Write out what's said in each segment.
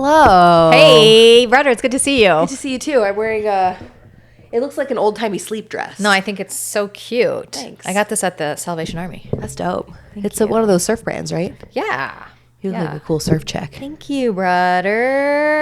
Hello. Hey, brother, it's good to see you. Good to see you too. I'm wearing it looks like an old-timey sleep dress. No, I think it's so cute. Thanks. I got this at the Salvation Army. That's dope. It's one of those surf brands, right? Yeah. You look like a cool surf chick. Thank you, brother.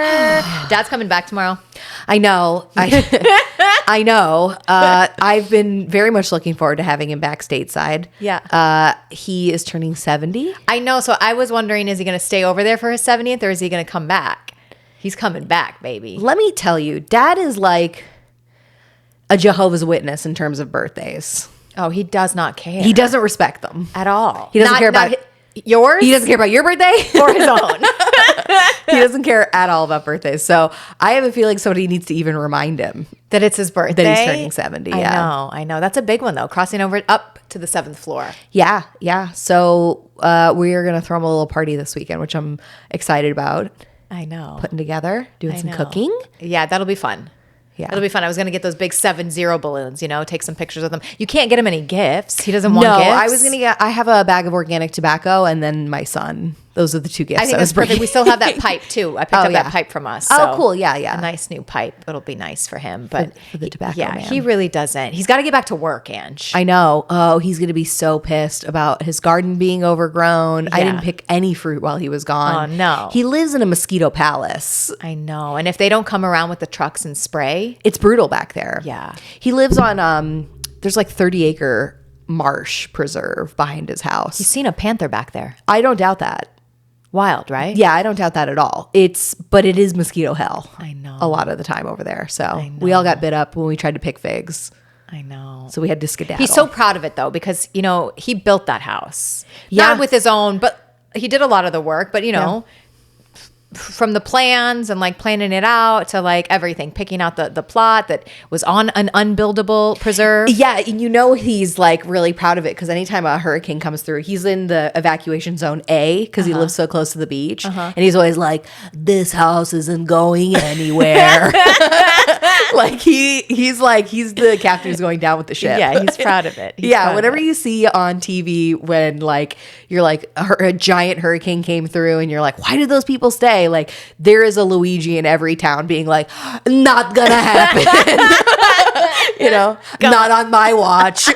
Dad's coming back tomorrow. I know. I know. I've been very much looking forward to having him back stateside. Yeah. He is turning 70. I know. So I was wondering, is he going to stay over there for his 70th or is he going to come back? He's coming back, baby. Let me tell you, Dad is like a Jehovah's Witness in terms of birthdays. Oh, he does not care. He doesn't respect them at all. He doesn't care about yours? He doesn't care about your birthday or his own. He doesn't care at all about birthdays. So I have a feeling somebody needs to even remind him that it's his birthday. That he's turning 70. I know. That's a big one though. Crossing over up to the 7th floor. Yeah. So we are going to throw him a little party this weekend, which I'm excited about. I know. Putting together, doing some cooking. Yeah, that'll be fun. Yeah. It'll be fun. I was going to get those big 7-0 balloons, take some pictures of them. You can't get him any gifts. He doesn't want gifts. I have a bag of organic tobacco and then my son. Those are the two gifts. I think that's perfect. We still have that pipe too. I picked up that pipe from us. So cool. Yeah. A nice new pipe. It'll be nice for him. But for the tobacco man. He really doesn't. He's got to get back to work, Ange. I know. Oh, he's going to be so pissed about his garden being overgrown. Yeah. I didn't pick any fruit while he was gone. Oh, no. He lives in a mosquito palace. I know. And if they don't come around with the trucks and spray. It's brutal back there. Yeah. He lives on, there's like 30-acre marsh preserve behind his house. You've seen a panther back there. I don't doubt that. Wild, right? Yeah, I don't doubt that at all. But it is mosquito hell. I know. A lot of the time over there. So we all got bit up when we tried to pick figs. I know. So we had to skedaddle. He's so proud of it though, because, he built that house. Yeah. Not with his own, but he did a lot of the work, but from the plans and like planning it out to like everything, picking out the plot that was on an unbuildable preserve. Yeah, and he's like really proud of it because anytime a hurricane comes through, he's in the evacuation zone A because he lives so close to the beach, and he's always like, "This house isn't going anywhere." Like he's the captain who's going down with the ship. Yeah, he's proud of it. Whenever you see on TV when like you're like a giant hurricane came through and you're like, why did those people stay? Like there is a Luigi in every town being like, not gonna happen. Not on my watch.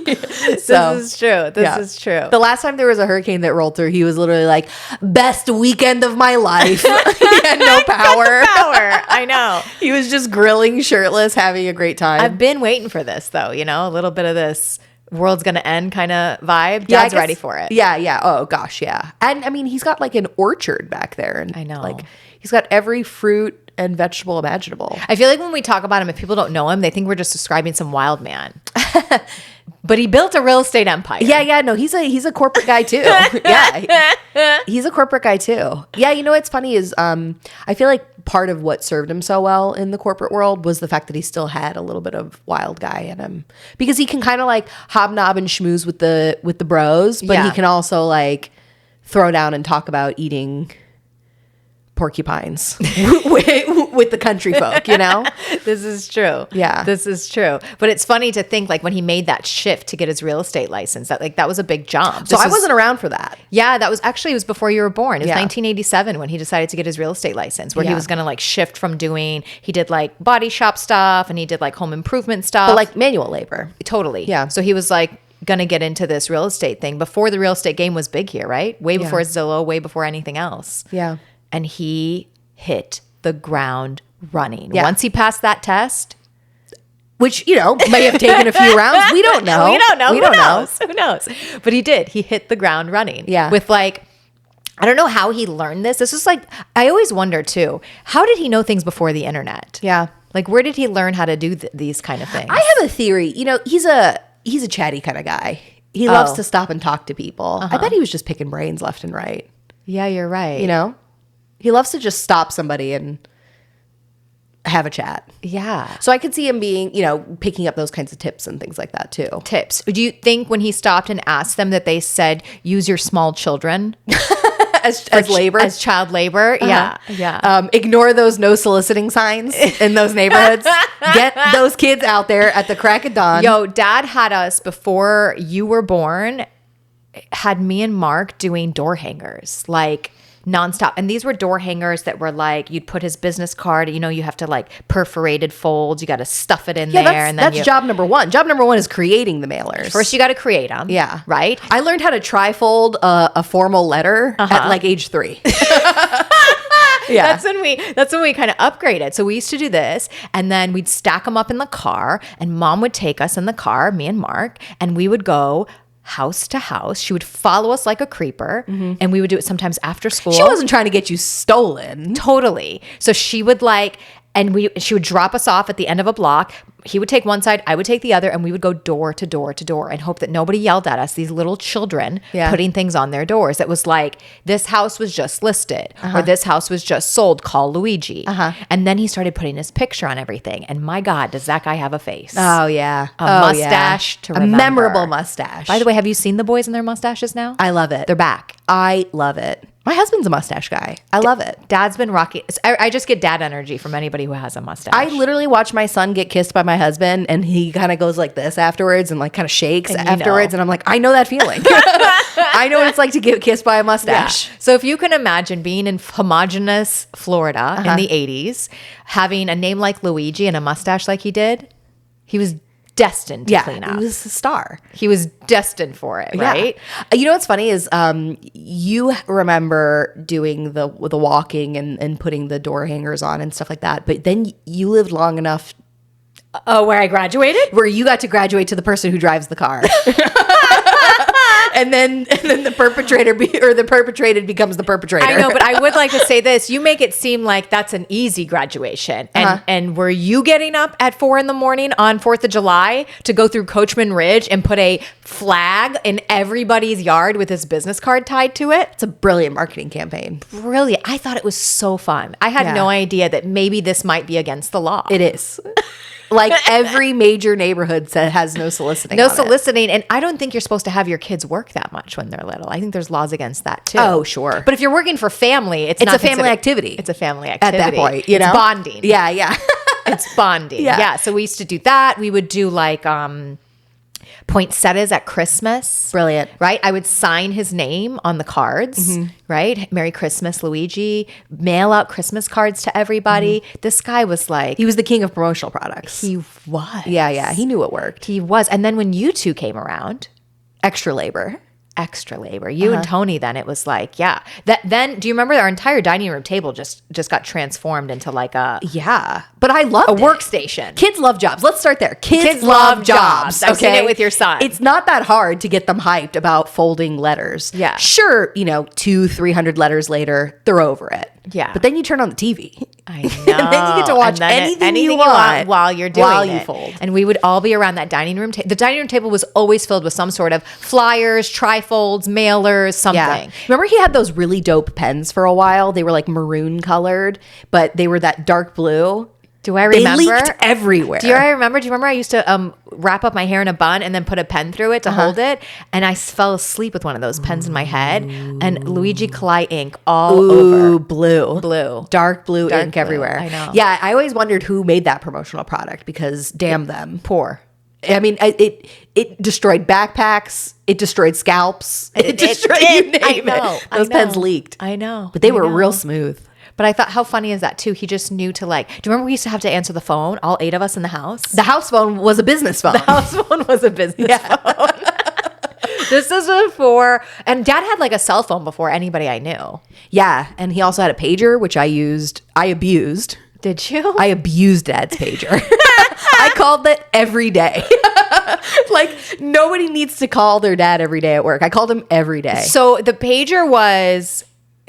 This is true. This is true. The last time there was a hurricane that rolled through, he was literally like, best weekend of my life. He had no power. I know. He was just grilling shirtless, having a great time. I've been waiting for this though, a little bit of this world's gonna end kind of vibe. Dad's ready for it. Yeah. Oh gosh, yeah. And I mean, he's got like an orchard back there, and I know, like he's got every fruit and vegetable imaginable. I feel like when we talk about him, if people don't know him, they think we're just describing some wild man. But he built a real estate empire. Yeah. No, he's a corporate guy too. Yeah, he's a corporate guy too. Yeah, what's funny is I feel like part of what served him so well in the corporate world was the fact that he still had a little bit of wild guy in him, because he can kind of like hobnob and schmooze with the bros, but he can also like throw down and talk about eating porcupines with the country folk, This is true. Yeah. This is true. But it's funny to think like when he made that shift to get his real estate license, that was a big jump. So I wasn't around for that. Yeah, it was before you were born. It was 1987 when he decided to get his real estate license, where he was going to like shift from he did like body shop stuff and he did like home improvement stuff. But like manual labor. Totally. Yeah. So he was like going to get into this real estate thing before the real estate game was big here, right? Way before Zillow, way before anything else. Yeah. And he hit the ground running. Yeah. Once he passed that test, which, may have taken a few rounds. We don't know. Who knows? But he did. He hit the ground running. Yeah. With like, I don't know how he learned this. This is like, I always wonder too, how did he know things before the internet? Yeah. Like, where did he learn how to do these kind of things? I have a theory. He's a chatty kind of guy. He loves to stop and talk to people. I bet he was just picking brains left and right. Yeah, you're right. He loves to just stop somebody and have a chat. Yeah. So I could see him being, picking up those kinds of tips and things like that too. Tips. Do you think when he stopped and asked them that they said, use your small children as labor? As child labor? Uh-huh. Yeah. Ignore those no soliciting signs in those neighborhoods. Get those kids out there at the crack of dawn. Yo, Dad had us, before you were born, had me and Mark doing door hangers. Like, nonstop. And these were door hangers that were like, you'd put his business card, you have to like perforated folds. You got to stuff it in there. And then that's job number one. Job number one is creating the mailers. First, you got to create them. Yeah. Right? I learned how to trifold a formal letter at like age 3. Yeah. That's when we kind of upgraded. So we used to do this, and then we'd stack them up in the car, and Mom would take us in the car, me and Mark, and we would go house to house. She would follow us like a creeper, and we would do it sometimes after school. She wasn't trying to get you stolen. Totally. So she would she would drop us off at the end of a block. He would take one side, I would take the other, and we would go door to door to door and hope that nobody yelled at us, these little children putting things on their doors. It was like, this house was just listed, or this house was just sold, call Luigi. And then he started putting his picture on everything. And my God, does that guy have a face? Oh, yeah. A mustache to remember. A memorable mustache. By the way, have you seen the boys and their mustaches now? I love it. They're back. I love it. My husband's a mustache guy. I love it. Dad's been rocking. I just get dad energy from anybody who has a mustache. I literally watch my son get kissed by my husband, and he kind of goes like this afterwards and like kind of shakes afterwards. And I'm like, I know that feeling. I know what it's like to get kissed by a mustache. Yeah. So if you can imagine being in homogenous Florida in the 80s, having a name like Luigi and a mustache like he did, he was destined to clean up. He was a star. He was destined for it, right? You know what's funny is you remember doing the walking and putting the door hangers on and stuff like that, but then you lived long enough where I graduated? Where you got to graduate to the person who drives the car. And then the perpetrated becomes the perpetrator. I know, but I would like to say this. You make it seem like that's an easy graduation. And were you getting up at 4 a.m. on 4th of July to go through Coachman Ridge and put a flag in everybody's yard with his business card tied to it? It's a brilliant marketing campaign. Brilliant. I thought it was so fun. I had no idea that maybe this might be against the law. It is. Like every major neighborhood has no soliciting. No soliciting. And I don't think you're supposed to have your kids work that much when they're little. I think there's laws against that too. Oh, sure. But if you're working for family, it's a family activity. It's a family activity. At that point, It's bonding. Yeah. It's bonding. Yeah. So we used to do that. We would do like poinsettias at Christmas. Brilliant. Right? I would sign his name on the cards, right? Merry Christmas, Luigi. Mail out Christmas cards to everybody. This guy was like... He was the king of promotional products. He was. Yeah. He knew what worked. He was. And then when you two came around... Extra labor. You and Tony, then it was like, then do you remember our entire dining room table just got transformed into like a but I loved a workstation. Kids love jobs. Let's start there. Kids love jobs. I've seen it with your son. It's not that hard to get them hyped about folding letters. Yeah. Sure, 200-300 letters later, they're over it. Yeah. But then you turn on the TV. I know. And then you get to watch anything you want while you're doing while it. you fold. And we would all be around that dining room table. The dining room table was always filled with some sort of flyers, trifolds, mailers, something. Yeah. Remember he had those really dope pens for a while? They were like maroon colored, but they were that dark blue. Do I remember? They leaked everywhere. Do you remember I used to wrap up my hair in a bun and then put a pen through it to hold it? And I fell asleep with one of those pens in my head. And Luigi Kalaj ink all over. Blue. Dark blue ink blue. everywhere. I know. Yeah, I always wondered who made that promotional product because damn them. Poor. I mean, it destroyed backpacks. It destroyed scalps. It destroyed, you name it. Those pens leaked. I know. But they were real smooth. But I thought, how funny is that too? He just knew to like, do you remember we used to have to answer the phone, all 8 of us in the house? The house phone was a business phone. The house phone was a business phone. This is before, and Dad had like a cell phone before anybody I knew. Yeah, and he also had a pager, which I abused. Did you? I abused Dad's pager. I called it every day. Like, nobody needs to call their dad every day at work. I called him every day. So the pager was...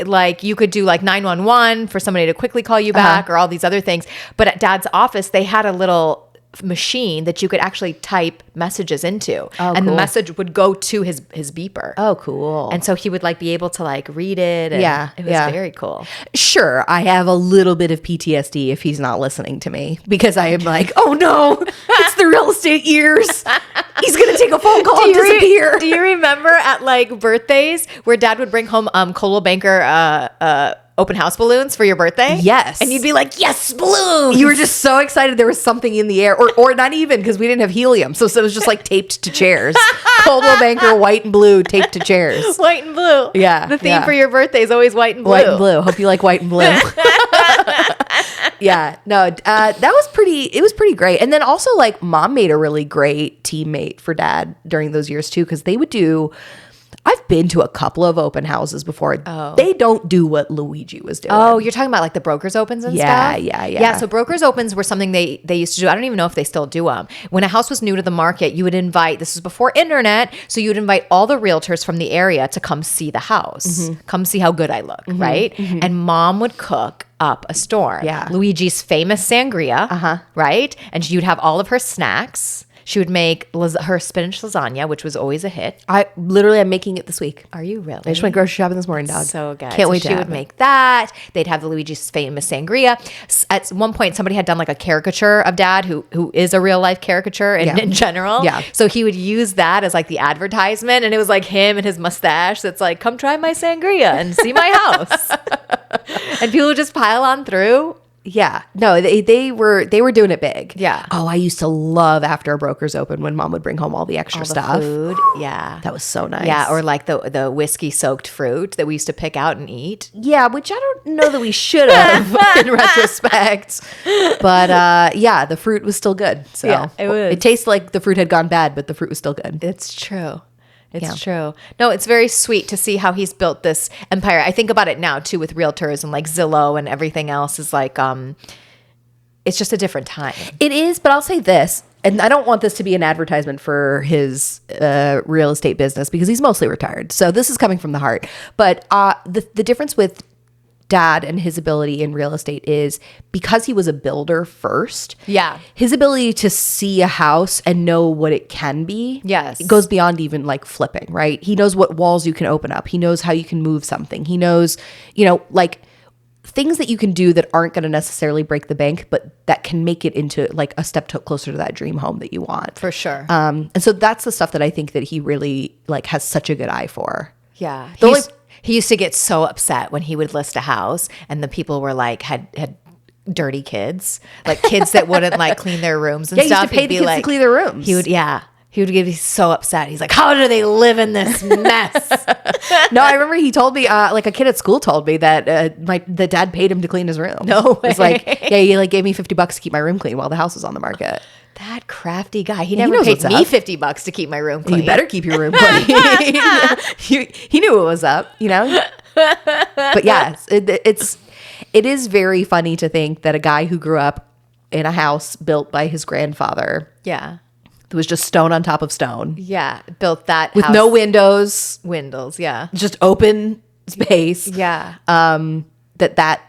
like you could do like 911 for somebody to quickly call you back or all these other things. But at Dad's office, they had a little machine that you could actually type messages into. The message would go to his beeper. Oh, cool. And so he would like be able to like read it. And it was very cool. Sure, I have a little bit of PTSD if he's not listening to me because I am like, oh no, it's the real estate years. He's going to take a phone call and disappear. Do you remember at like birthdays where Dad would bring home Coldwell Banker open house balloons for your birthday? Yes. And you'd be like, yes, balloons. You were just so excited there was something in the air, or not even, because we didn't have helium. So it was just like taped to chairs. Coldwell Banker, white and blue, taped to chairs. White and blue. Yeah. The theme for your birthday is always white and blue. White and blue. Hope you like white and blue. Yeah. No, that was it was pretty great. And then also, like, Mom made a really great teammate for Dad during those years too, because they would do, I've been to a couple of open houses before. Oh. They don't do what Luigi was doing. Oh, you're talking about like the brokers opens and stuff? Yeah, so brokers opens were something they used to do. I don't even know if they still do them. When a house was new to the market, you would invite, this was before internet, so you would invite all the realtors from the area to come see the house. Come see how good I look, right? And Mom would cook up a storm. Yeah. Luigi's famous sangria, right? And you'd have all of her snacks. She would make her spinach lasagna, which was always a hit. I'm making it this week. Are you really? I just went grocery shopping this morning, dog. So good. Can't wait to She would make that. They'd have the Luigi's famous sangria. At one point, somebody had done like a caricature of Dad, who is a real life caricature in general. Yeah. So he would use that as like the advertisement, and it was like him and his mustache. That's like, come try my sangria and see my house. And people would just pile on through. Yeah. No, they were doing it big. Yeah. Oh, I used to love after a broker's open when Mom would bring home all the extra stuff. Food. Yeah. That was so nice. Yeah. Or like the whiskey soaked fruit that we used to pick out and eat. Yeah, which I don't know that we should have in retrospect. But yeah, the fruit was still good. So yeah, it was. It tasted like the fruit had gone bad, but the fruit was still good. It's true. It's true. No, it's very sweet to see how he's built this empire. I think about it now too with realtors and like Zillow and everything else is like, it's just a different time. It is, but I'll say this, and I don't want this to be an advertisement for his real estate business because he's mostly retired. So this is coming from the heart. But the difference with Dad and his ability in real estate is because he was a builder first. Yeah. His ability to see a house and know what it can be. Yes. It goes beyond even like flipping, right? He knows what walls you can open up. He knows how you can move something. He knows, like things that you can do that aren't going to necessarily break the bank, but that can make it into like a step closer to that dream home that you want. For sure. And so that's the stuff that I think that he really like has such a good eye for. Yeah. He used to get so upset when he would list a house and the people were like, had dirty kids, like kids that wouldn't like clean their rooms and stuff. He used to pay the kids to clean their rooms. He would get so upset. He's like, how do they live in this mess? No, I remember he told me, like a kid at school told me that the dad paid him to clean his room. No way. It's like, yeah, he like gave me $50 to keep my room clean while the house was on the market. That crafty guy. He never paid me $50 to keep my room clean. You better keep your room clean. He knew what was up, But yes, it is very funny to think that a guy who grew up in a house built by his grandfather. Yeah. It was just stone on top of stone. Yeah. Built that with house. no windows. Windows, yeah. Just open space. Yeah. That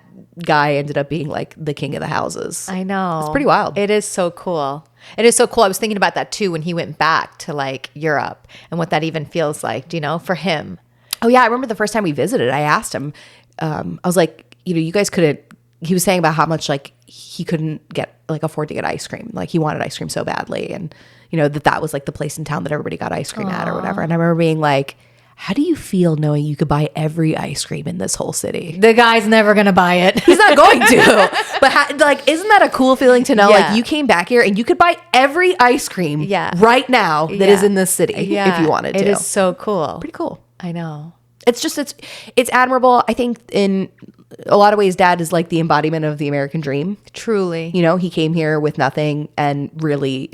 guy ended up being like the king of the houses. I know. It's pretty wild. It is so cool. It is so cool. I was thinking about that too when he went back to like Europe and what that even feels like, for him. Oh yeah, I remember the first time we visited, I asked him, I was like, you guys couldn't, he was saying about how much like he couldn't afford to get ice cream. Like he wanted ice cream so badly. And that was like the place in town that everybody got ice cream at or whatever. And I remember being like, how do you feel knowing you could buy every ice cream in this whole city? The guy's never going to buy it. He's not going to. But isn't that a cool feeling to know? Yeah. Like you came back here and you could buy every ice cream right now that is in this city if you wanted to. It is so cool. Pretty cool. I know. It's just, it's admirable. I think in a lot of ways, Dad is like the embodiment of the American dream. Truly. He came here with nothing and really,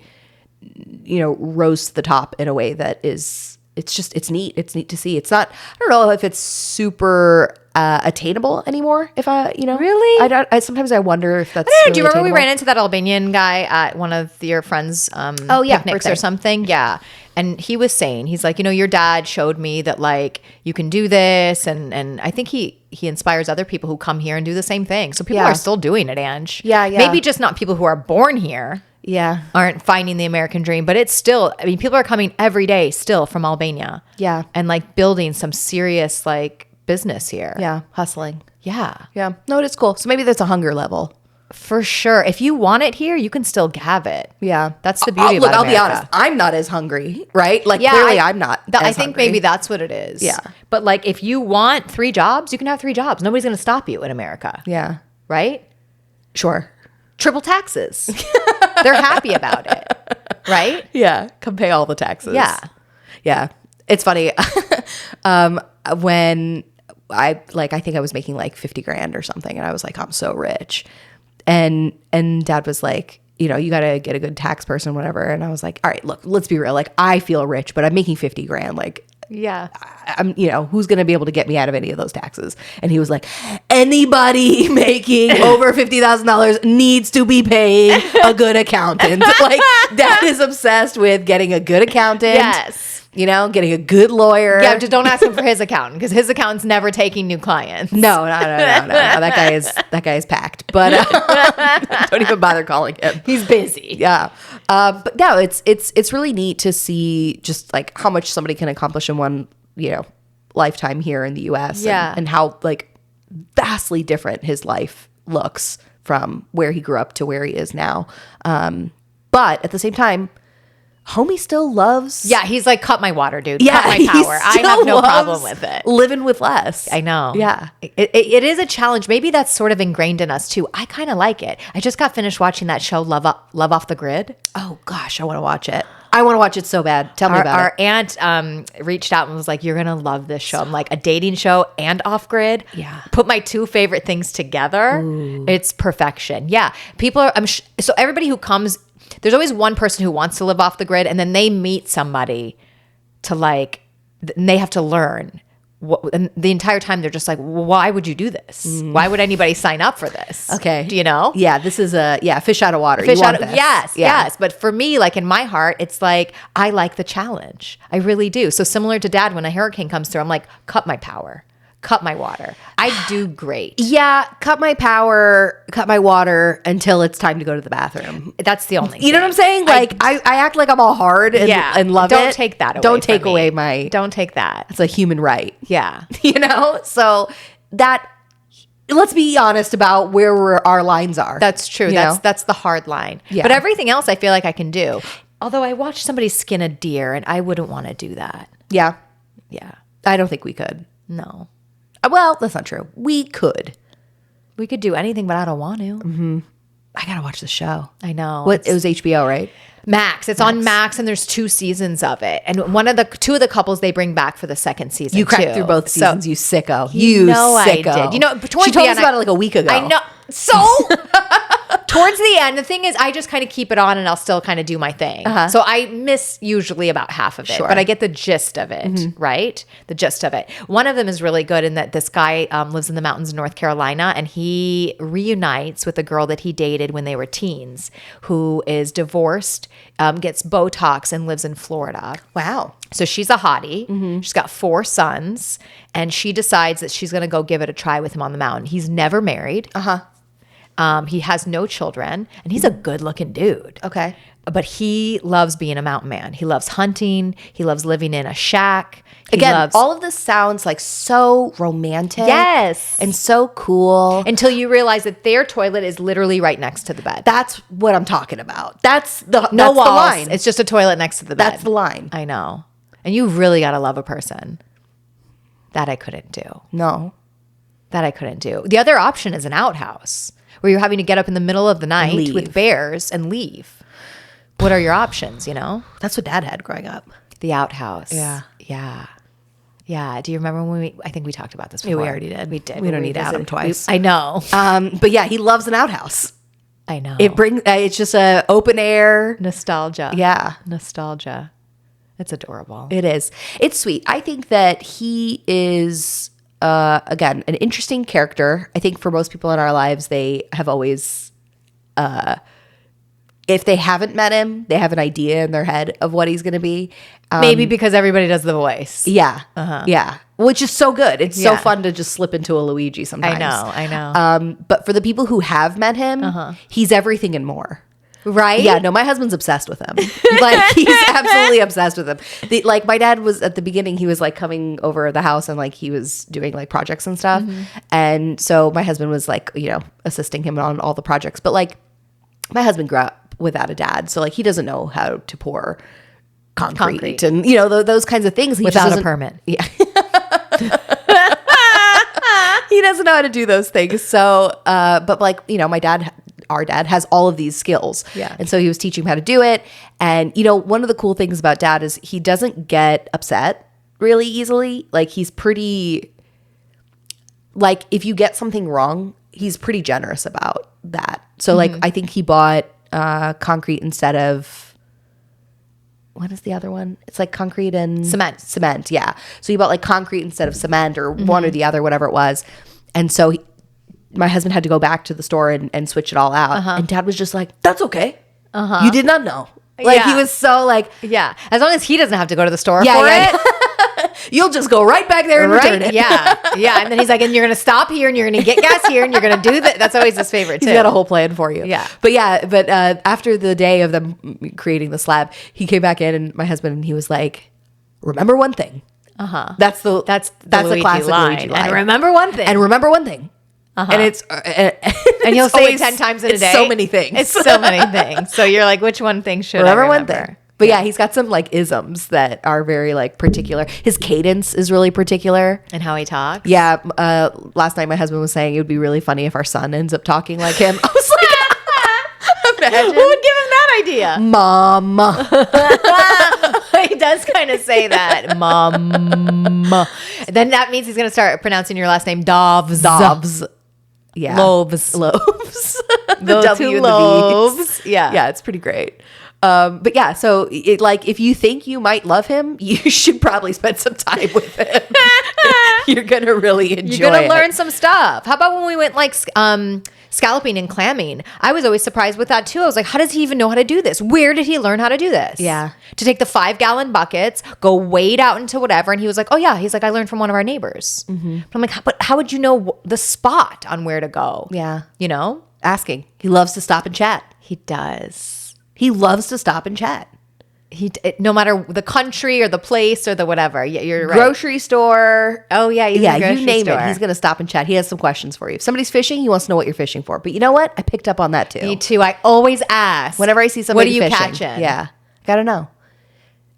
rose to the top in a way that is, it's neat. It's neat to see. It's not, I don't know if it's super attainable anymore. If really? I sometimes I wonder if that's do you remember we ran into that Albanian guy at one of your friends' picnics birthday or something? Yeah. And he was saying, he's like, your dad showed me that like you can do this. And I think he inspires other people who come here and do the same thing. So people are still doing it, Ange. Yeah. Maybe just not people who are born here. Yeah. Aren't finding the American dream, but it's still, people are coming every day still from Albania. Yeah. And like building some serious like business here. Yeah. Hustling. Yeah. Yeah. No, it's cool. So maybe that's a hunger level. For sure. If you want it here, you can still have it. Yeah. That's the beauty about I'll be America. honest. I'm not as hungry, right? Like, clearly I'm not I as think hungry. maybe that's what it is. Yeah. But like, if you want 3 jobs, you can have 3 jobs. Nobody's going to stop you in America. Yeah. Right? Sure. Triple taxes. They're happy about it. Right? Yeah. Come pay all the taxes. Yeah. Yeah. It's funny. When I think I was making like 50 grand or something, and I was like, I'm so rich. And Dad was like, you know, you got to get a good tax person, whatever. And I was like, all right, look, let's be real. Like, I feel rich, but I'm making 50 grand. Like, Yeah. I'm, you know, who's going to be able to get me out of any of those taxes? And he was like, anybody making over $50,000 needs to be paying a good accountant. Like, Dad is obsessed with getting a good accountant. Yes. You know, getting a good lawyer. Yeah, just don't ask him for his accountant because his accountant's never taking new clients. No. That guy is packed. But don't even bother calling him. He's busy. Yeah. But no, it's really neat to see just like how much somebody can accomplish in one, you know, lifetime here in the US. Yeah. And how like vastly different his life looks from where he grew up to where he is now. But at the same time, homie still loves. Yeah, he's like, cut my water, dude. Yeah, cut my he power. I still have no loves problem with it. living with less. I know. Yeah. It is a challenge. Maybe that's sort of ingrained in us too. I kind of like it. I just got finished watching that show, Love Off the Grid. Oh gosh, I want to watch it. I want to watch it so bad. Tell me about Our it. aunt reached out and was like, you're going to love this show. I'm like, a dating show and off grid. Yeah. Put my 2 favorite things together. Ooh. It's perfection. Yeah. People are, so everybody who comes, there's always one person who wants to live off the grid and then they meet somebody to like, and they have to learn. And the entire time they're just like, why would you do this? Why would anybody sign up for this? Okay. Do you know? Yeah, this is fish out of water. Fish you out want of, this. yes, Yeah. yes. But for me, like in my heart, it's like, I like the challenge. I really do. So similar to Dad, when a hurricane comes through, I'm like, cut my power, cut my water. I do great. Yeah, cut my power, cut my water until it's time to go to the bathroom. That's the only You know what I'm saying? Like, I act like I'm all hard and love it. Don't take that away. Don't take from away me. my... Don't take that. It's a human right. Yeah. You know? So that... Let's be honest about where our lines are. That's true. That's the hard line. Yeah. But everything else I feel like I can do. Although I watched somebody skin a deer and I wouldn't want to do that. Yeah. Yeah. I don't think we could. No. Well, that's not true. We could. We could do anything, but I don't want to. Mm-hmm. I gotta watch the show. I know. It was HBO, right? Max. It's on Max, and there's 2 seasons of it. And 2 of the couples they bring back for the second season. You cracked too. through both seasons, you sicko. You know sicko. I did. You know, she told us about it like a week ago. I know. So towards the end, the thing is, I just kind of keep it on, and I'll still kind of do my thing. So I miss usually about half of it, but I get the gist of it, right? The gist of it. One of them is really good in that this guy lives in the mountains in North Carolina, and he reunites with a girl that he dated when they were teens, who is divorced, gets Botox, and lives in Florida. Wow. So she's a hottie. She's got 4 sons, and she decides that she's going to go give it a try with him on the mountain. He's never married. He has no children, and he's a good-looking dude. Okay. But he loves being a mountain man. He loves hunting. He loves living in a shack. All of this sounds like so romantic. Yes. And so cool. Until you realize that their toilet is literally right next to the bed. That's what I'm talking about. That's the No walls. the line. It's just a toilet next to the bed. That's the line. I know. And you really got to love a person. That I couldn't do. No. That I couldn't do. The other option is an outhouse where you're having to get up in the middle of the night with bears and leave. What are your options, you know? That's what Dad had growing up. The outhouse. Yeah. Yeah. Yeah. Do you remember when I think we talked about this before. Yeah, we already did. We did. We don't need Adam twice. I know. But yeah, he loves an outhouse. I know. It's just a open air. Nostalgia. Yeah. Nostalgia. It's adorable. It is. It's sweet. I think that he is, again, an interesting character. I think for most people in our lives, they have always, if they haven't met him, they have an idea in their head of what he's going to be. Maybe because everybody does the voice. Yeah. Yeah. Which is so good. It's so Yeah. fun to just slip into a Luigi sometimes. I know. But for the people who have met him, he's everything and more. Right? Yeah, no, my husband's obsessed with him. Like, he's absolutely obsessed with him. Like, my dad was, at the beginning, he was like coming over the house and like he was doing like projects and stuff. And so my husband was like, you know, assisting him on all the projects. But like, my husband grew up without a dad. So like, he doesn't know how to pour concrete. And, you know, those kinds of things. He Without a permit. Yeah. He doesn't know how to do those things. So, but like, you know, our dad has all of these skills. Yeah. And so he was teaching him how to do it. And, you know, one of the cool things about dad is he doesn't get upset really easily. Like, he's pretty, like, if you get something wrong, he's pretty generous about that. So, like, I think he bought concrete instead of, what is the other one? It's like concrete and cement. Yeah. So he bought like concrete instead of cement, or one or the other, whatever it was. And so my husband had to go back to the store and switch it all out. And dad was just like, that's okay. You did not know. Like, he was so like, yeah. As long as he doesn't have to go to the store for it. You'll just go right back there and return it. Yeah. Yeah. And then he's like, and you're going to stop here and you're going to get gas here and you're going to do that. That's always his favorite too. He's got a whole plan for you. Yeah. But after the day of them creating the slab, he came back in, and my husband, and he was like, remember one thing. That's the Luigi classic line. Luigi line. And remember one thing. And it's and you'll say it 10 times in a day. So many things. It's so many things. So you're like, which one thing should I remember? One thing. But yeah, he's got some like isms that are very like particular. His cadence is really particular. And how he talks. Yeah. Last night my husband was saying it would be really funny if our son ends up talking like him. I was like, imagine. Who would give him that idea? Mom. He does kind of say that. Mom. Then that means he's going to start pronouncing your last name Dovs. Yeah. Lobes. The Those W two and the lobes. V's. Yeah, it's pretty great. But yeah, so like if you think you might love him, you should probably spend some time with him. You're gonna really enjoy it. You're gonna learn some stuff. How about when we went like scalloping and clamming? I was always surprised with that too. I was like, how does he even know how to do this? Where did he learn how to do this? Yeah. To take the 5-gallon buckets, go wade out into whatever. And he was like, oh yeah. He's like, I learned from one of our neighbors. But I'm like, but how would you know the spot on where to go? Yeah. You know? Asking. He loves to stop and chat. He does. He loves to stop and chat. No matter the country or the place or the whatever. Yeah, you're right. Grocery store. Oh yeah, you name it. He's gonna stop and chat. He has some questions for you. If somebody's fishing, he wants to know what you're fishing for. But you know what? I picked up on that too. Me too. I always ask whenever I see somebody. What are you fishing. catching? Yeah, gotta know.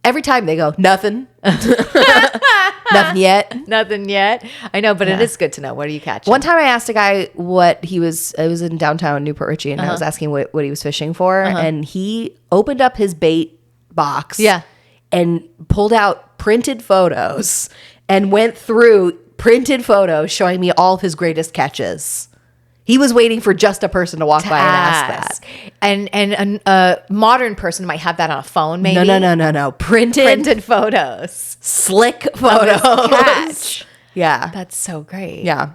Every time they go, nothing. Nothing yet. Nothing yet. I know, but it is good to know. What are you catching? One time I asked a guy what he was, I was in downtown Newport Richie, and I was asking what he was fishing for. And he opened up his bait box and pulled out printed photos and went through printed photos showing me all of his greatest catches. He was waiting for just a person to walk by and ask that. And a modern person might have that on a phone, maybe. No. Printed photos. Slick photos. Catch. Yeah. That's so great. Yeah.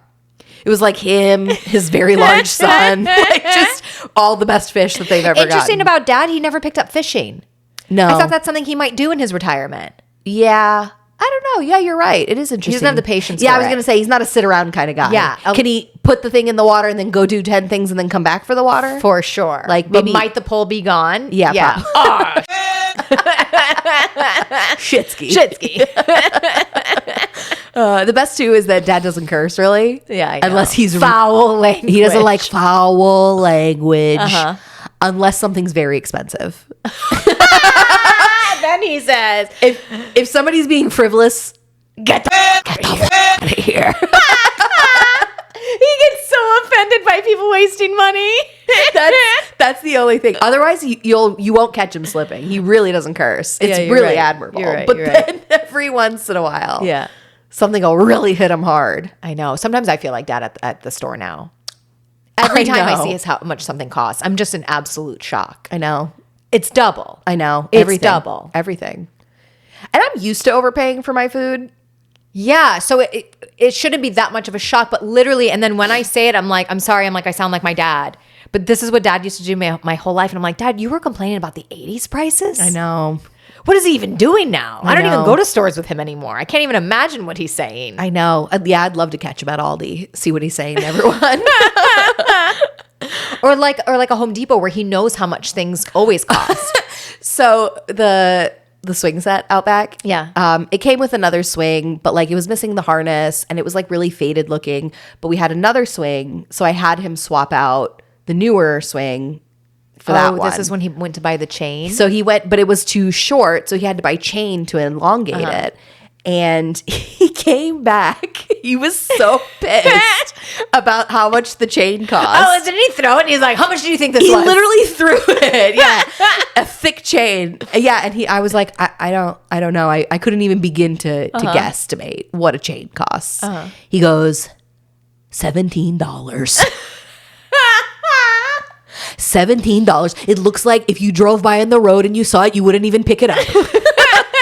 It was like him, his very large son, like just all the best fish that they've ever Interesting gotten. about Dad, he never picked up fishing. No. I thought that's something he might do in his retirement. Yeah. I don't know. Yeah, you're right. It is interesting. He doesn't have the patience Yeah, for I was it. going to say, he's not a sit around kind of guy. Yeah. Can he put the thing in the water and then go do 10 things and then come back for the water? For sure. Like, but maybe, might the pole be gone? Yeah. Oh, Shitsky. The best too is that Dad doesn't curse really. Yeah, I know. Unless he's foul language. He doesn't like foul language. Unless something's very expensive. Then he says, if somebody's being frivolous, get the out of here. He gets so offended by people wasting money. That's the only thing. Otherwise, you won't catch him slipping. He really doesn't curse. It's really admirable. You're right, but then every once in a while, something will really hit him hard. I know. Sometimes I feel like Dad at the store now. Every time I see how much something costs, I'm just in absolute shock. I know. It's double. I know. It's double. Everything. And I'm used to overpaying for my food. Yeah. So it shouldn't be that much of a shock, but literally, and then when I say it, I'm like, I'm sorry. I'm like, I sound like my dad. But this is what Dad used to do my whole life. And I'm like, Dad, you were complaining about the 80s prices? I know. What is he even doing now? I don't know. even go to stores with him anymore. I can't even imagine what he's saying. I know. Yeah, I'd love to catch him at Aldi, see what he's saying to everyone. Or like a Home Depot where he knows how much things always cost. So the swing set out back. Yeah. It came with another swing, but like it was missing the harness and it was like really faded looking. But we had another swing, so I had him swap out the newer swing for that one. This is when he went to buy the chain. So he went, but it was too short, so he had to buy chain to elongate it. And he came back. He was so pissed about how much the chain cost. Oh, didn't he throw it? And he's like, how much do you think this He was? literally threw it. Yeah. A thick chain. Yeah. And I was like, I don't know. I couldn't even begin to guesstimate what a chain costs. He goes, $17. $17. It looks like if you drove by on the road and you saw it, you wouldn't even pick it up.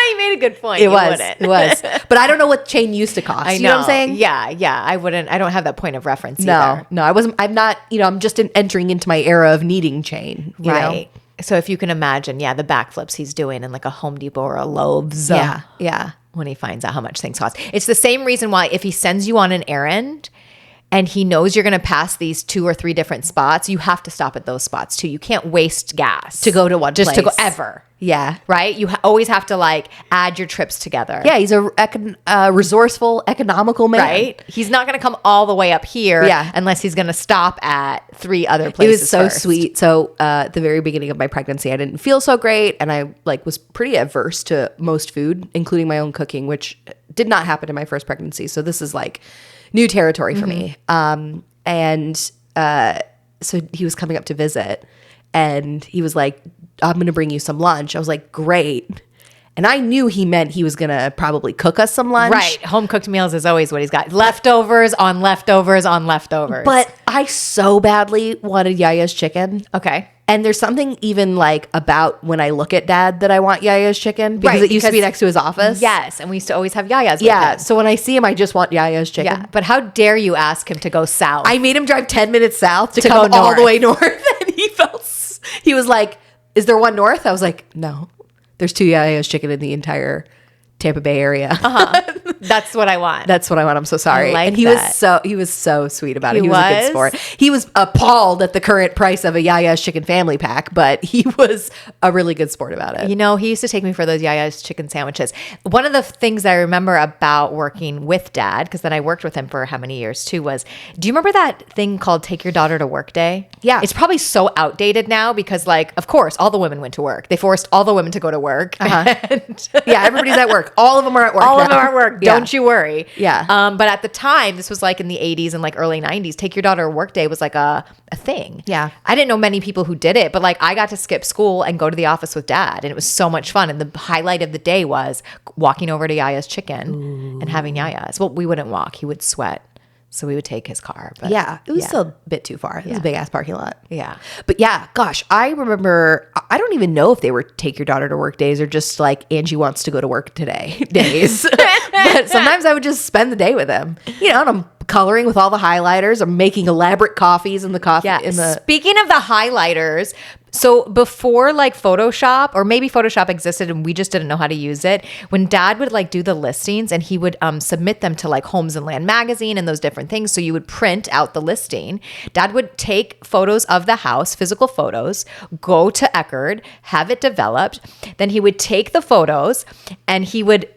He made a good point. It was. But I don't know what chain used to cost. You know what I'm saying? Yeah. I don't have that point of reference either. No, I'm not, I'm just entering into my era of needing chain. You know? So if you can imagine, the backflips he's doing in like a Home Depot or a Lowe's. Yeah. When he finds out how much things cost. It's the same reason why if he sends you on an errand and he knows you're going to pass these 2 or 3 different spots, you have to stop at those spots too. You can't waste gas to go to one just place. to go ever. Yeah. Right? You always have to like add your trips together. Yeah, he's a resourceful, economical man. Right? He's not going to come all the way up here unless he's going to stop at 3 other places. It was so first. sweet. So at the very beginning of my pregnancy, I didn't feel so great. And I was pretty adverse to most food, including my own cooking, which did not happen in my first pregnancy. So this is like new territory for me. So he was coming up to visit and he was like, I'm going to bring you some lunch. I was like, great. And I knew he meant he was going to probably cook us some lunch. Right. Home cooked meals is always what he's got. Leftovers on leftovers on leftovers. But I so badly wanted Yaya's chicken. Okay. And there's something even like about when I look at Dad that I want Yaya's chicken because it used to be next to his office. Yes. And we used to always have Yaya's with him. So when I see him, I just want Yaya's chicken. Yeah. But how dare you ask him to go south? I made him drive 10 minutes south to come all the way north. And he was like, is there one north? I was like, no. There's 2 Yaya's chicken in the entire Tampa Bay area. That's what I want. That's what I want. I'm so sorry. I like and he was so sweet about it. He was a good sport. He was appalled at the current price of a Yaya's chicken family pack, but he was a really good sport about it. He used to take me for those Yaya's chicken sandwiches. One of the things I remember about working with Dad, because then I worked with him for how many years too, was, do you remember that thing called Take Your Daughter to Work Day? Yeah. It's probably so outdated now because like, of course, all the women went to work. They forced all the women to go to work. Yeah, everybody's at work. All of them are at work. All of them are at work. Don't you worry. Yeah. But at the time, this was like in the 80s and like early 90s, Take Your Daughter to Work Day was like a thing. Yeah. I didn't know many people who did it, but like I got to skip school and go to the office with Dad. And it was so much fun. And the highlight of the day was walking over to Yaya's chicken and having Yaya's. Well, we wouldn't walk. He would sweat. So we would take his car. But it was still a bit too far. It was a big ass parking lot. Yeah. But yeah, gosh, I remember, I don't even know if they were Take Your Daughter to Work days or just like Angie wants to go to work today days. But sometimes I would just spend the day with him. And I'm coloring with all the highlighters. I'm making elaborate coffees in the coffee. Yeah. Speaking of the highlighters, so before like Photoshop, or maybe Photoshop existed and we just didn't know how to use it, when Dad would like do the listings and he would submit them to like Homes and Land magazine and those different things. So you would print out the listing. Dad would take photos of the house, physical photos, go to Eckerd, have it developed. Then he would take the photos and he would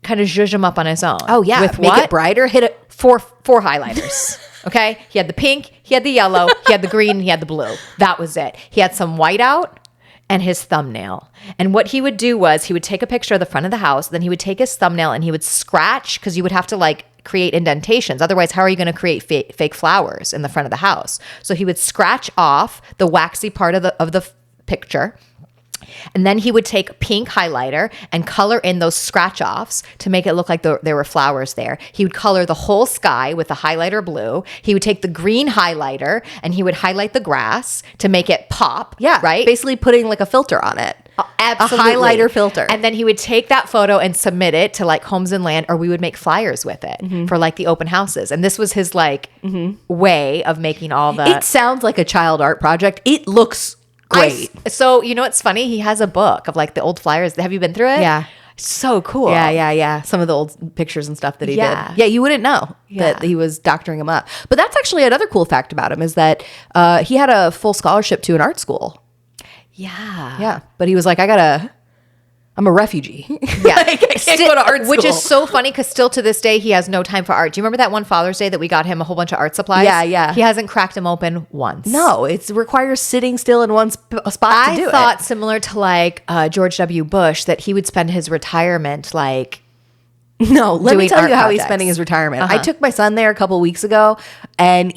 kind of zhuzh them up on his own. Oh yeah. With Make what? it brighter. Hit it. Four highlighters. Okay. He had the pink, he had the yellow, he had the green, he had the blue. That was it. He had some white out and his thumbnail. And what he would do was he would take a picture of the front of the house, then he would take his thumbnail and he would scratch, because you would have to like create indentations. Otherwise, how are you going to create fake flowers in the front of the house? So he would scratch off the waxy part of the picture. And then he would take pink highlighter and color in those scratch offs to make it look like there were flowers there. He would color the whole sky with the highlighter blue. He would take the green highlighter and he would highlight the grass to make it pop. Yeah. Right? Basically putting like a filter on it. Absolutely. A highlighter filter. And then he would take that photo and submit it to like Homes and Land, or we would make flyers with it for like the open houses. And this was his like way of making all the... It sounds like a child art project. It looks great. So you know what's funny? He has a book of like the old flyers. Have you been through it? Yeah. So cool. Yeah. Some of the old pictures and stuff that he did. Yeah, you wouldn't know that he was doctoring him up. But that's actually another cool fact about him is that he had a full scholarship to an art school. Yeah. Yeah. But he was like, I'm a refugee. Yeah. Like, I can't go to art school. Which is so funny because still to this day, he has no time for art. Do you remember that one Father's Day that we got him a whole bunch of art supplies? Yeah. He hasn't cracked them open once. No, it requires sitting still in one spot to do it. I thought similar to like George W. Bush that he would spend his retirement like... No, let me tell you how he's projects. spending his retirement. I took my son there a couple weeks ago and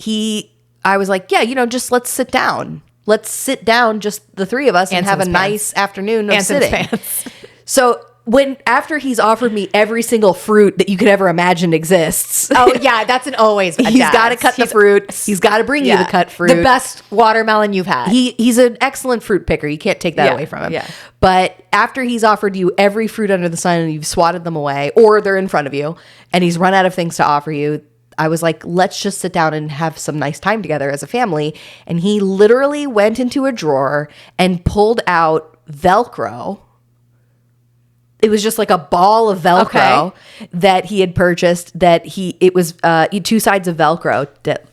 I was like, yeah, just let's sit down. Let's sit down, just the three of us, and have a nice afternoon of sitting. So after he's offered me every single fruit that you could ever imagine exists. Oh yeah, that's an always. He's got to cut the fruit. He's got to bring you the cut fruit. The best watermelon you've had. He's an excellent fruit picker. You can't take that away from him. Yeah. But after he's offered you every fruit under the sun and you've swatted them away, or they're in front of you, and he's run out of things to offer you, I was like, let's just sit down and have some nice time together as a family. And he literally went into a drawer and pulled out Velcro. It was just like a ball of Velcro that he had purchased. It was two sides of Velcro that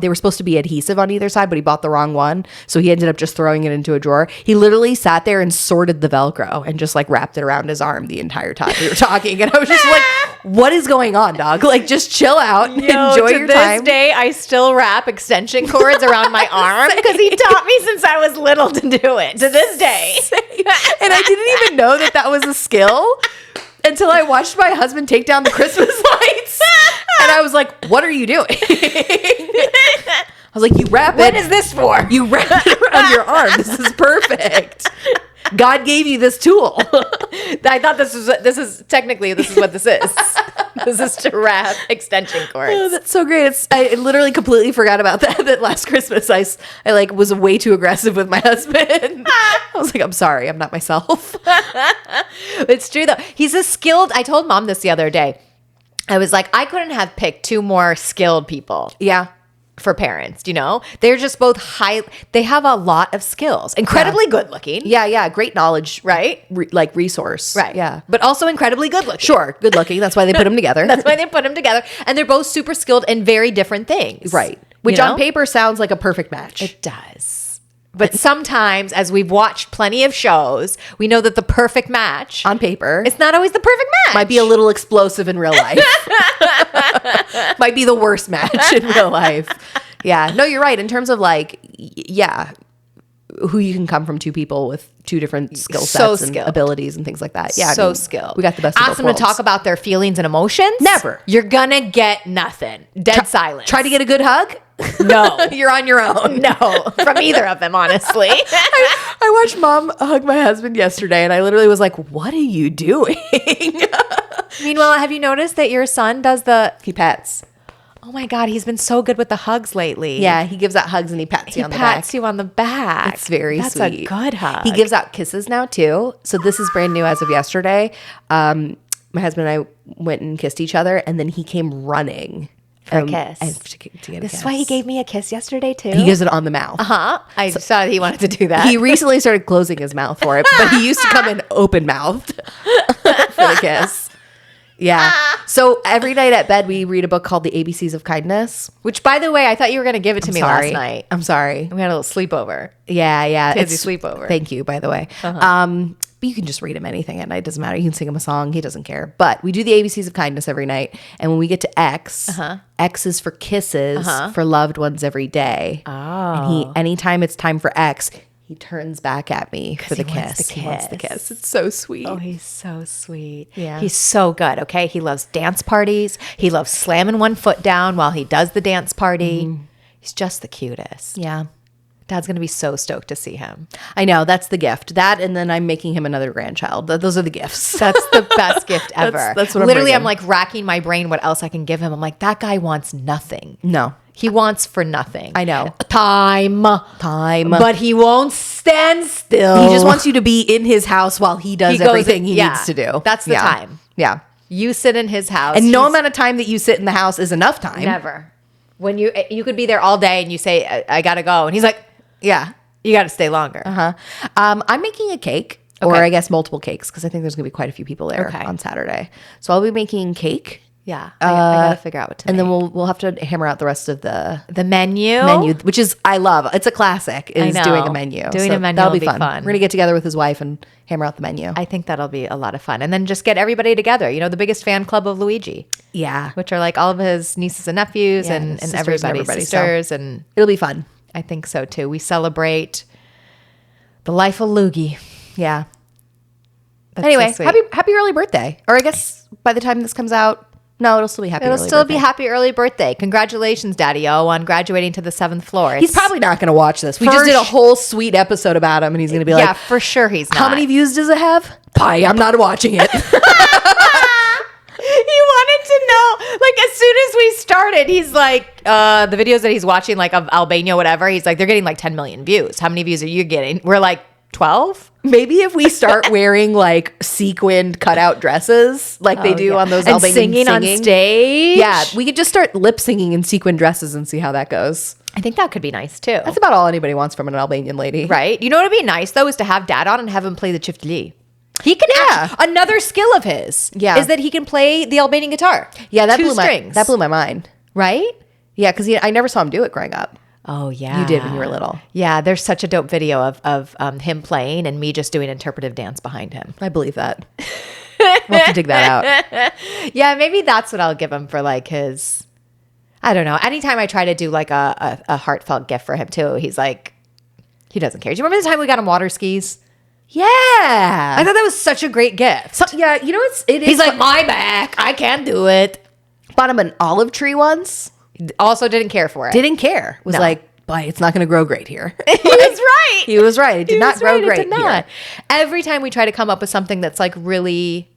they were supposed to be adhesive on either side, but he bought the wrong one, so he ended up just throwing it into a drawer. He literally sat there and sorted the Velcro and just like wrapped it around his arm the entire time we were talking. And I was just like, "What is going on, dog? Like, just chill out, enjoy your time." To this day, I still wrap extension cords around my arm because he taught me since I was little to do it. To this day, and I didn't even know that was a skill until I watched my husband take down the Christmas lights. And I was like, what are you doing? I was like, you wrap it. What is this for? You wrap it around your arm. This is perfect. God gave you this tool. I thought this is what this is. This is to wrap extension cords. Oh, that's so great. I literally completely forgot about that last Christmas I like was way too aggressive with my husband. I was like, I'm sorry, I'm not myself. It's true though. He's I told Mom this the other day. I was like, I couldn't have picked two more skilled people. Yeah. For parents, they're just both they have a lot of skills, incredibly good looking. Yeah. Great knowledge, right? Like resource. Right. Yeah. But also incredibly good looking. Sure. Good looking. That's why they put them together. That's why they put them together. And they're both super skilled in very different things. Right. Which on paper sounds like a perfect match. It does. But sometimes, as we've watched plenty of shows, we know that the perfect match on paper, it's not always the perfect match. Might be a little explosive in real life. Might be the worst match in real life. Yeah. No, you're right. In terms of who you can come from two people with two different skill sets and abilities and things like that. Yeah. Skilled. We got the best of both worlds. Ask them to talk about their feelings and emotions. Never. You're going to get nothing. Dead silence. Try to get a good hug. No. You're on your own. No. From either of them, honestly. I watched Mom hug my husband yesterday and I literally was like, what are you doing? Meanwhile, have you noticed that your son he pats. Oh my God, he's been so good with the hugs lately. Yeah, he gives out hugs and he pats you on the back. He pats you on the back. It's very sweet. That's a good hug. He gives out kisses now too. So this is brand new as of yesterday. My husband and I went and kissed each other and then he came running. For a kiss. To get a kiss. This is why he gave me a kiss yesterday too. He gives it on the mouth. I saw that he wanted to do that. He recently started closing his mouth for it, but he used to come in open mouthed for the kiss. Yeah. So every night at bed, we read a book called The ABCs of Kindness. Which, by the way, I thought you were going to give it to me last night. I'm sorry. We had a little sleepover. Yeah. It's a sleepover. Thank you, by the way. But you can just read him anything at night. It doesn't matter. You can sing him a song. He doesn't care. But we do the ABCs of Kindness every night. And when we get to X, X is for kisses for loved ones every day. Oh. And anytime it's time for X, he turns back at me for the kiss. He wants the kiss. It's so sweet. Oh, he's so sweet. Yeah. He's so good, okay? He loves dance parties. He loves slamming one foot down while he does the dance party. Mm-hmm. He's just the cutest. Yeah. Dad's going to be so stoked to see him. I know. That's the gift. That, and then I'm making him another grandchild. Those are the gifts. That's the best gift ever. That's what Literally, I'm like racking my brain what else I can give him. I'm like, that guy wants nothing. No. He wants for nothing. I know. Time. But he won't stand still. He just wants you to be in his house while he does everything he needs to do. That's the time. Yeah. You sit in his house. And no amount of time that you sit in the house is enough time. Never. When you could be there all day and you say, I got to go. And he's like, yeah, you got to stay longer. I'm making a cake. Or Okay. I guess multiple cakes, because I think there's going to be quite a few people there Okay. on Saturday. So I'll be making cake. Yeah. I gotta figure out what to And make. then we'll have to hammer out the rest of the the menu. which is I love. It's a classic. Is know. doing a menu. Doing a menu that'll will be be fun. fun. We're gonna get together with his wife and hammer out the menu. I think that'll be a lot of fun. And then just get everybody together. You know, the biggest fan club of Luigi, Yeah, which are like all of his nieces and nephews Yeah, and sisters and everybody's everybody, so. sisters. And it'll be fun. I think so too. We celebrate the life of Luigi. Yeah. That's Anyway, so sweet. happy early birthday. Or I guess by the time this comes out, no, it'll still be happy. It'll early still birthday. be happy early birthday. Congratulations, Daddio, on graduating to the 7th floor. He's probably not going to watch this. We For just did a sh- whole sweet episode about him, and he's going to be like, yeah, for sure he's not. "How many views does it have? Pie. I'm not watching it." He wanted to know, like, as soon as we started, he's like, the videos that he's watching, like, of Albania, whatever, he's like, they're getting like 10 million views. How many views are you getting? We're like, 12? Maybe if we start wearing like sequined cutout dresses, like they do on those and Albanian singing on stage. Yeah, we could just start lip singing in sequin dresses and see how that goes. I think that could be nice too. That's about all anybody wants from an Albanian lady. Right? You know what would be nice though is to have Dad on and have him play the chiftli. He can another skill of his is that he can play the Albanian guitar. Yeah, that Two blew strings. that blew my mind. Right? Yeah, because I never saw him do it growing up. Oh yeah, You did when you were little. Yeah, there's such a dope video of him playing and me just doing interpretive dance behind him. I believe that. We'll have to dig that out. Yeah, maybe that's what I'll give him for like his. I don't know. Anytime I try to do like a heartfelt gift for him too, he's like, he doesn't care. Do you remember the time we got him water skis? Yeah, I thought that was such a great gift. yeah. You know it is. He's like, my back, I can't do it. bought him an olive tree once. Also didn't care for it. Didn't care. Was No. like, but it's not going to grow great here. He was right. He was right. It did not grow great It did here. not. Every time we try to come up with something that's like really,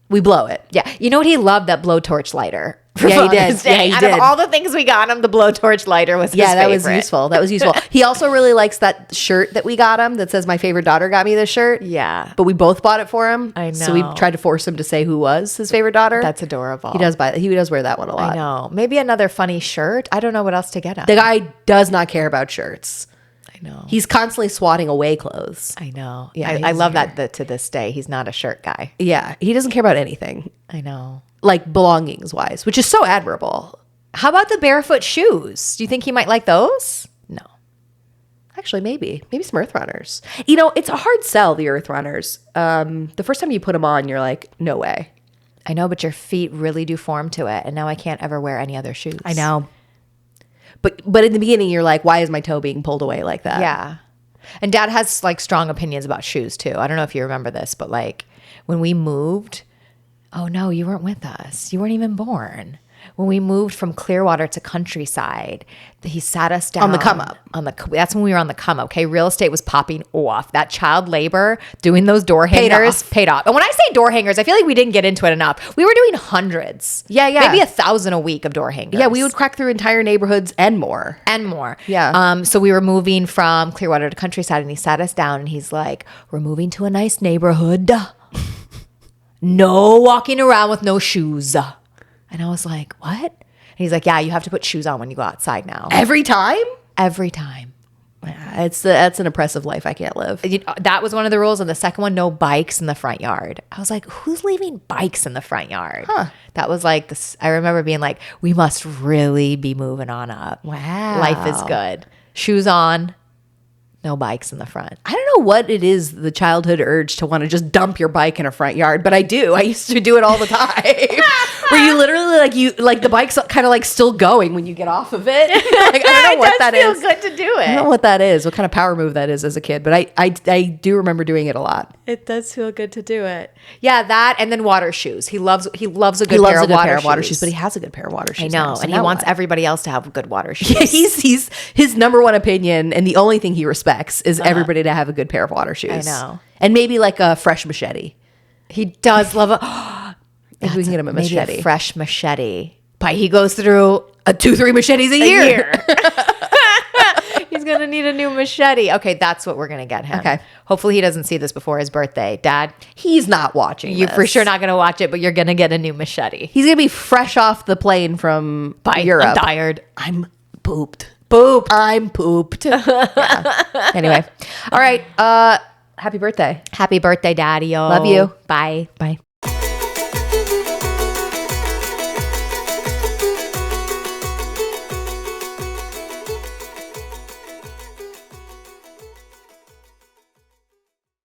We blow it. yeah. You know what he loved? That blowtorch lighter. for Yeah, he did. Father's Day. Yeah, he Out did. of all the things we got him, the blowtorch lighter was his Yeah, that was favorite. useful. That was useful. He also really likes that shirt that we got him that says "My favorite daughter got me this shirt." Yeah. but we both bought it for him. I So we know. tried to force him to say who was his favorite daughter. That's adorable. He does buy. He does wear that one a lot. I know. Maybe another funny shirt. I don't know what else to get him. The guy does not care about shirts. I know. He's constantly swatting away clothes. I know. Yeah, I he's love here. that to this day. He's not a shirt guy. Yeah, he doesn't care about anything, I know. like belongings wise, which is so admirable. How about the barefoot shoes? Do you think he might like those? No. Actually, maybe some Earth Runners. You know, it's a hard sell, the Earth Runners. The first time you put them on, you're like, no way. I know, but your feet really do form to it. And now I can't ever wear any other shoes. I know. But in the beginning, you're like, why is my toe being pulled away like that? Yeah. And Dad has like strong opinions about shoes too. I don't know if you remember this, but like when we moved, oh no, you weren't with us. You weren't even born. When we moved from Clearwater to Countryside, he sat us down On the come up. That's when we were on the come up. Okay, real estate was popping off. That child labor doing those door Paid hangers off. paid off. And when I say door hangers, I feel like we didn't get into it enough. We were doing hundreds. Yeah. Maybe 1,000 a week of door hangers. Yeah, we would crack through entire neighborhoods and more. And more. Yeah. So we were moving from Clearwater to Countryside, and he sat us down and he's like, we're moving to a nice neighborhood. No walking around with no shoes. And I was like, what? And he's like, yeah, you have to put shoes on when you go outside now. Every time? Every time. Yeah, that's an oppressive life I can't live. That was one of the rules. And the second one, no bikes in the front yard. I was like, who's leaving bikes in the front yard? Huh. That was like this. I remember being like, we must really be moving on up. Wow. Life is good. Shoes on, no bikes in the front. I don't know what it is, the childhood urge to want to just dump your bike in a front yard, but I do. I used to do it all the time. Where you literally like the bike's kind of like still going when you get off of it. Like, I don't know what that is. It does feel good to do I don't know it. what that is, what kind of power move that is as a kid, but I do remember doing it a lot. It does feel good to do it. Yeah, that and then water shoes. He loves a good, He loves pair, a of good water pair of water shoes. shoes, but he has a good pair of water shoes. I know, now, so and he now wants what? everybody else to have good water shoes. Yeah, he's his number one opinion, and the only thing he respects is everybody to have a good pair of water shoes. I know. And maybe like a fresh machete. He does love a Maybe we can get him a maybe machete. a fresh machete. But he goes through a 2-3 machetes a year. He's gonna need a new machete. Okay, that's what we're gonna get him. Okay. Hopefully he doesn't see this before his birthday. Dad, He's not watching. you're for this. sure not gonna watch it, but you're gonna get a new machete. He's gonna be fresh off the plane from Europe. I'm tired. I'm pooped. Boop. I'm pooped. Yeah. Anyway, all right. Happy birthday. Happy birthday, Daddio. Love you. Bye. Bye.